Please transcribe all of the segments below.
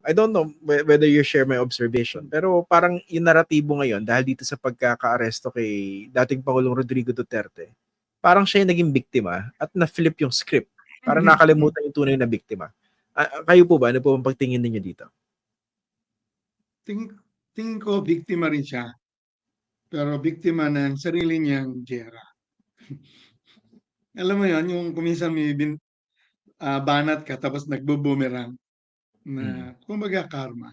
I don't know whether you share my observation, pero parang yung naratibo ngayon dahil dito sa pagkaka-aresto kay dating Pangulong Rodrigo Duterte, parang siya yung naging biktima at na-flip yung script. Parang nakalimutan yung tunay na biktima. Kayo po ba? Ano po ang pagtingin ninyo dito? Tingin ko biktima rin siya. Pero biktima ng sarili niyang giyera. Alam mo yon, yung kuminsan may banat ka tapos nagbo-boomerang na kumbaga karma.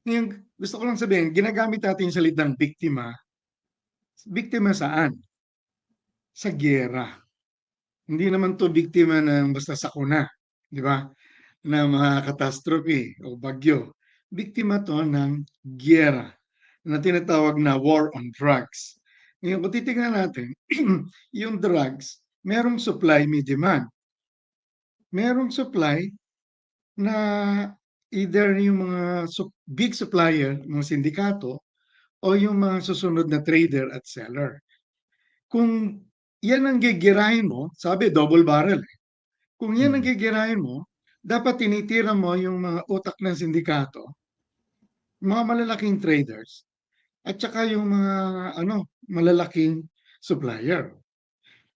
Ngayon, gusto ko lang sabihin, ginagamit natin yung salitang biktima. Biktima saan? Sa giyera. Hindi naman to biktima ng basta sakuna, di ba? Na mga catastrophe o bagyo. Biktima to ng giyera na tinatawag na war on drugs. Ngayon, kung titignan natin, yung drugs, merong supply, may demand. Merong supply na either yung mga big supplier, mga sindikato, o yung mga susunod na trader at seller. Kung yan ang gigirahin mo, sabi double barrel. Kung yan ang gigirahin mo, dapat tinitira mo yung mga utak ng sindikato, mga malalaking traders, at saka yung mga malalaking supplier.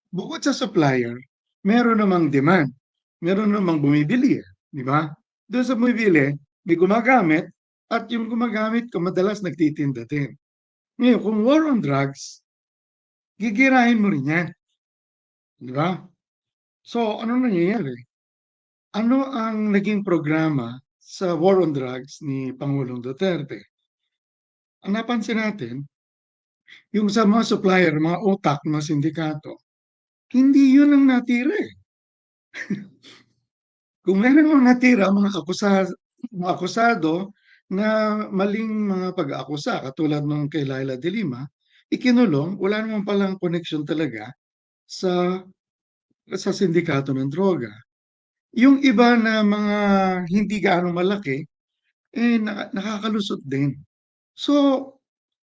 Bukod sa supplier, meron namang demand. Meron namang bumibili, di ba? Doon sa bumibili, may gumagamit, at yung gumagamit ko madalas nagtitinda din. Ngayon, kung war on drugs, gigirahin mo rin yan. Di ba? So, ano nangyayari? Ano ang naging programa sa war on drugs ni Pangulong Duterte? Ang napansin natin, yung sa mga supplier, mga utak, mga sindikato, hindi yun ang natira eh. Kung meron mga natira, mga akusado na maling mga pag-aakusa, katulad ng kay Laila de Lima, ikinulong, wala naman palang connection talaga sa sindikato ng droga. Yung iba na mga hindi gaano malaki, nakakalusot din. So,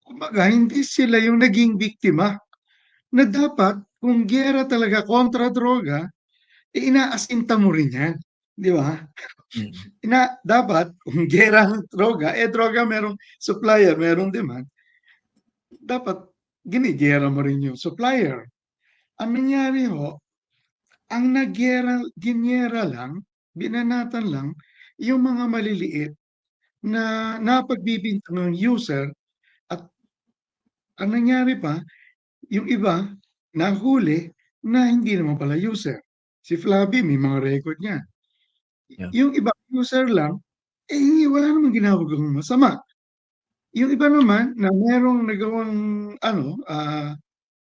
kumbaga, hindi sila yung naging biktima na dapat, kung giyera talaga kontra droga, inaasinta mo rin yan. Di ba? Dapat, kung giyera ng droga, droga merong supplier, merong demand, dapat ginigera mo rin yung supplier. Ang nangyari ho, ang ginyera lang, binanatan lang, yung mga maliliit na napagbibintang ng user, at ang nangyari pa, yung iba nahuli na hindi naman pala user. Si Flavi, may mga record niya. Yeah. Yung iba user lang, wala namang ginawang masama. Yung iba naman na merong nagawang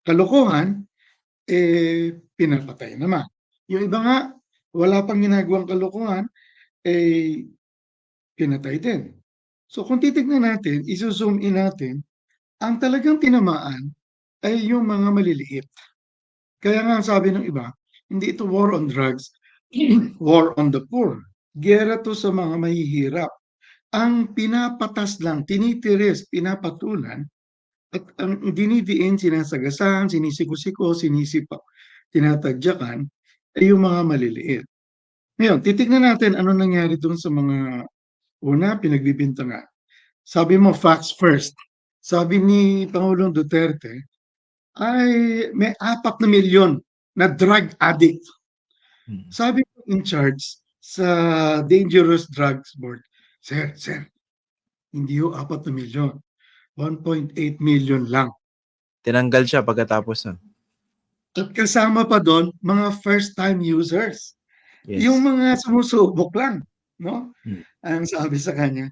kalokohan, pinapatay naman. Yung iba nga, wala pang ginagawang kalokohan, pinatay din. So kung titignan natin, iso-zoom in natin, ang talagang tinamaan ay yung mga maliliit. Kaya nga sabi ng iba, hindi ito war on drugs, war on the poor. Gera to sa mga mahihirap. Ang pinapatas lang, tinitiris, pinapatulan, at ang dinidiin, sinasagasahan, sinisikosiko, tinatadyakan, ay yung mga maliliit. Ngayon, titignan natin ano nangyari doon sa mga pinagbibintangan. Sabi mo, facts first. Sabi ni Pangulong Duterte, ay may 4 na milyon na drug addict. Sabi ko in charge sa Dangerous Drugs Board, Sir, hindi ho 4 na milyon. 1.8 million lang. Tinanggal siya pagkatapos nun. At kasama pa doon, mga first-time users. Yes. Yung mga sumusubok lang. No? Ang sabi sa kanya,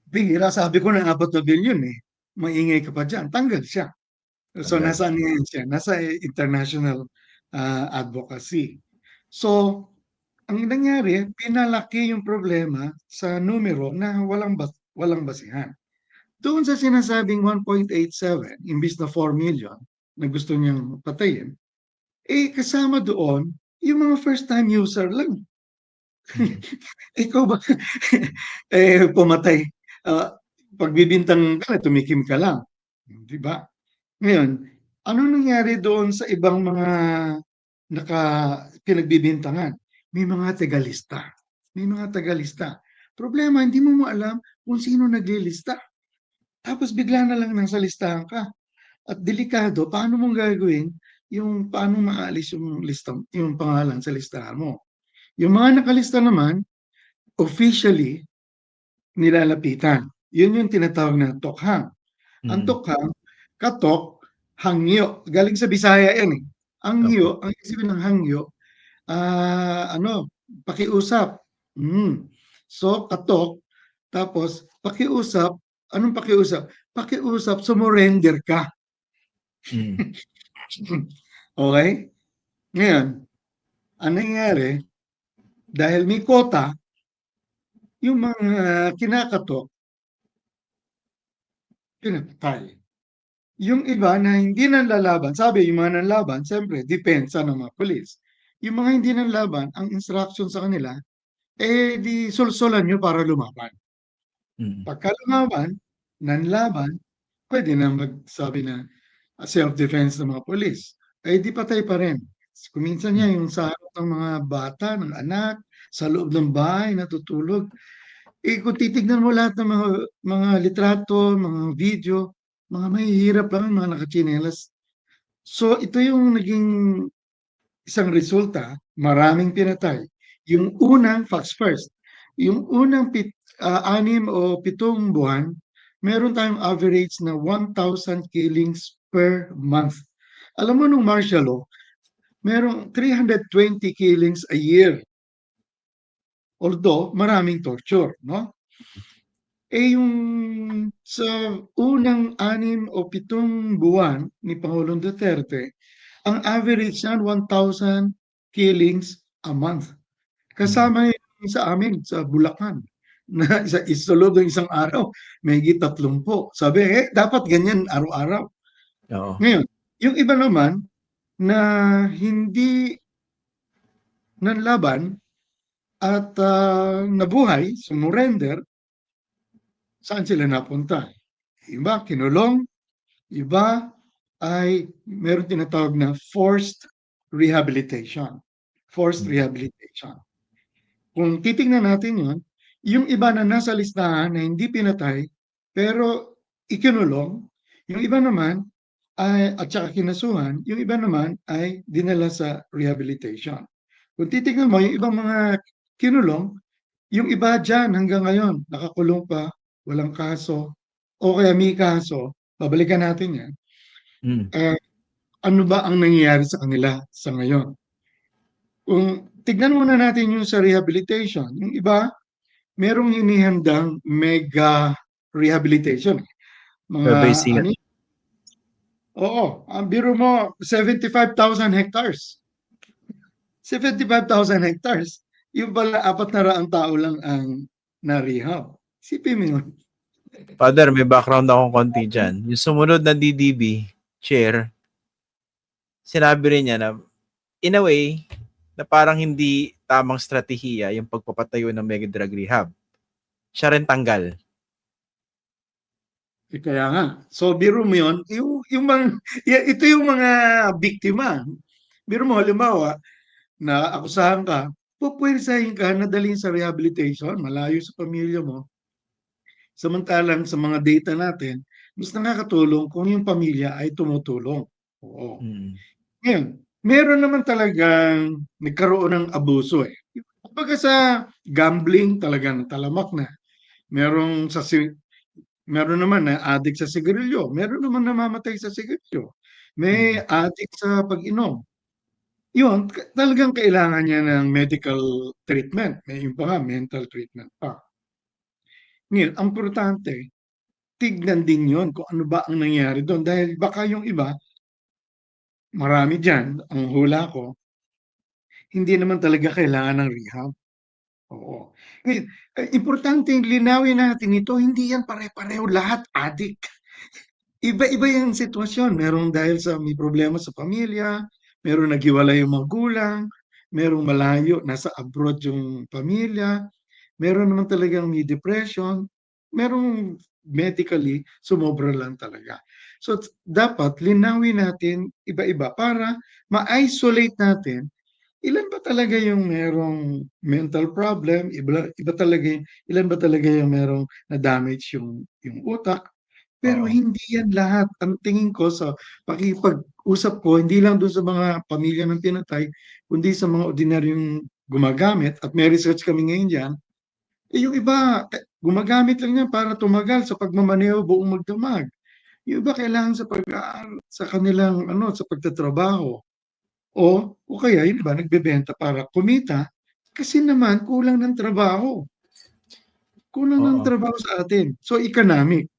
bihira, sabi ko na 4 na bilyon eh. Maingay ka pa dyan. Tanggal siya. So, nasaan ngayon siya? Nasa international advocacy. So, ang nangyari, pinalaki yung problema sa numero na walang basihan. Doon sa sinasabing 1.87, imbis na 4 million na gusto niyang patayin, kasama doon yung mga first-time user lang. Ikaw ba? Pumatay. Pagbibintang ka, tumikim ka lang. Di ba? Ngayon, ano nangyari doon sa ibang mga pinagbibintangan? May mga tagalista. Problema, hindi mo alam kung sino naglilista. Tapos bigla na lang nasa listahan ka. At delikado, paano mong gagawin yung paano maalis yung lista, yung pangalan sa listahan mo. Yung mga nakalista naman, officially nilalapitan. Yun yung tinatawag na tokhang. Ang Mm. tokhang, katok, hangyo. Galing sa Bisaya yan eh. Opo. Ang isipin ng hangyo, pakiusap. So, katok, tapos pakiusap, anong pakiusap? Pakiusap, sumurrender ka. Mm. Okay? Ngayon, ang nangyayari, dahil may quota, yung mga kinakatok, pinatay. Yung iba na hindi nanlalaban, sabi yung mga nanlaban, siyempre, depensa ng mga polis. Yung mga hindi nanlaban, ang instruction sa kanila, di solsolan nyo para lumaban. Mm. Pagka lumaban, nanlaban, pwede na magsabi na self-defense ng mga polis. Di patay pa rin. Kuminsan niya yung sa harap ng mga bata, ng anak, sa loob ng bahay, natutulog. Kung titignan mo lahat ng mga litrato, mga video, mga mahihirap lang, mga nakachinelas. So, ito yung naging isang resulta, maraming pinatay. Yung unang, facts first, yung unang 6 o 7 buwan, meron tayong average na 1,000 killings per month. Alam mo nung martial law, merong 320 killings a year. Although, maraming torture, no? Yung sa unang 6 o 7 buwan ni Pangulong Duterte, ang average niyan 1,000 killings a month. Mm. Kasama yung sa amin, sa Bulacan, na sa loob ng isang araw, mahigit 30. Sabi, dapat ganyan araw-araw. Oo. Ngayon, yung iba naman na hindi nanlaban at nabuhay, sumurrender, saan sila napunta? Iba, kinulong. Iba ay meron tinatawag na forced rehabilitation. Forced Mm. rehabilitation. Kung titingnan natin yun, yung iba na nasa listahan na hindi pinatay, pero ikinulong, yung iba naman ay, at saka kinasuhan, yung iba naman ay dinala sa rehabilitation. Kung titingnan mo, yung ibang mga kinulong, yung iba dyan hanggang ngayon, nakakulong pa, walang kaso, o kaya may kaso, babalikan natin yan. Mm. Ah, ano ba ang nangyayari sa kanila sa ngayon? Kung tignan muna natin yung sa rehabilitation, yung iba, merong hinihandang mega rehabilitation. Mga, Nueva Ecija. ano, oo, ang biro mo, 75,000 hectares. 75,000 hectares. Yung pala, 400 tao lang ang na-rehab. Isipin mo yun. Father, may background akong konti dyan. Yung sumunod na DDB, chair, sinabi rin niya na, in a way, na parang hindi tamang strategiya yung pagpapatayo ng mega drug rehab. Siya rin tanggal. Kaya nga. So, biro mo yun, yung mga, ito yung mga biktima. Biro mo, halimbawa, na akusahan ka, pupwersahin ka na dalhin sa rehabilitation, malayo sa pamilya mo. Samantalang sa mga data natin, mas nakakatulong kung yung pamilya ay tumutulong. Oo. Mm. Ngayon, meron naman talagang nagkaroon ng abuso eh. Kumbaga sa gambling talagang talamak na. Merong sa meron naman na addict sa sigarilyo, meron naman namamatay sa sigarilyo. May Mm. addict sa pag-inom. Yun, talagang kailangan niya ng medical treatment. May yung pa nga, mental treatment pa. Ngayon, ang importante, tignan din yon kung ano ba ang nangyari doon. Dahil baka yung iba, marami dyan, ang hula ko, hindi naman talaga kailangan ng rehab. Oo. Ngayon, importante linawin natin ito, hindi yan pare-pareho lahat addict. Iba-iba yung sitwasyon. Merong dahil sa may problema sa pamilya, merong naghiwalay yung magulang, merong malayo, nasa abroad yung pamilya, meron naman talagang may depression, merong medically, sumobra lang talaga. So, dapat linawin natin iba-iba para ma-isolate natin ilan ba talaga yung merong mental problem, iba talaga ilan ba talaga yung merong na-damage yung utak. Pero Oo. hindi yan lahat. Ang tingin ko sa pakikipag-usap ko, hindi lang dun sa mga pamilya ng pinatay, kundi sa mga ordinaryong gumagamit at may research kami ngayon diyan, yung iba gumagamit lang yan para tumagal sa pagmamaneho buong magdamag. Yung iba kailangan sa pag-aaral sa kanilang ano, sa pagtatrabaho o kaya yung iba nagbebenta para kumita kasi naman kulang ng trabaho. Kulang ng Oo. trabaho sa atin. So economic.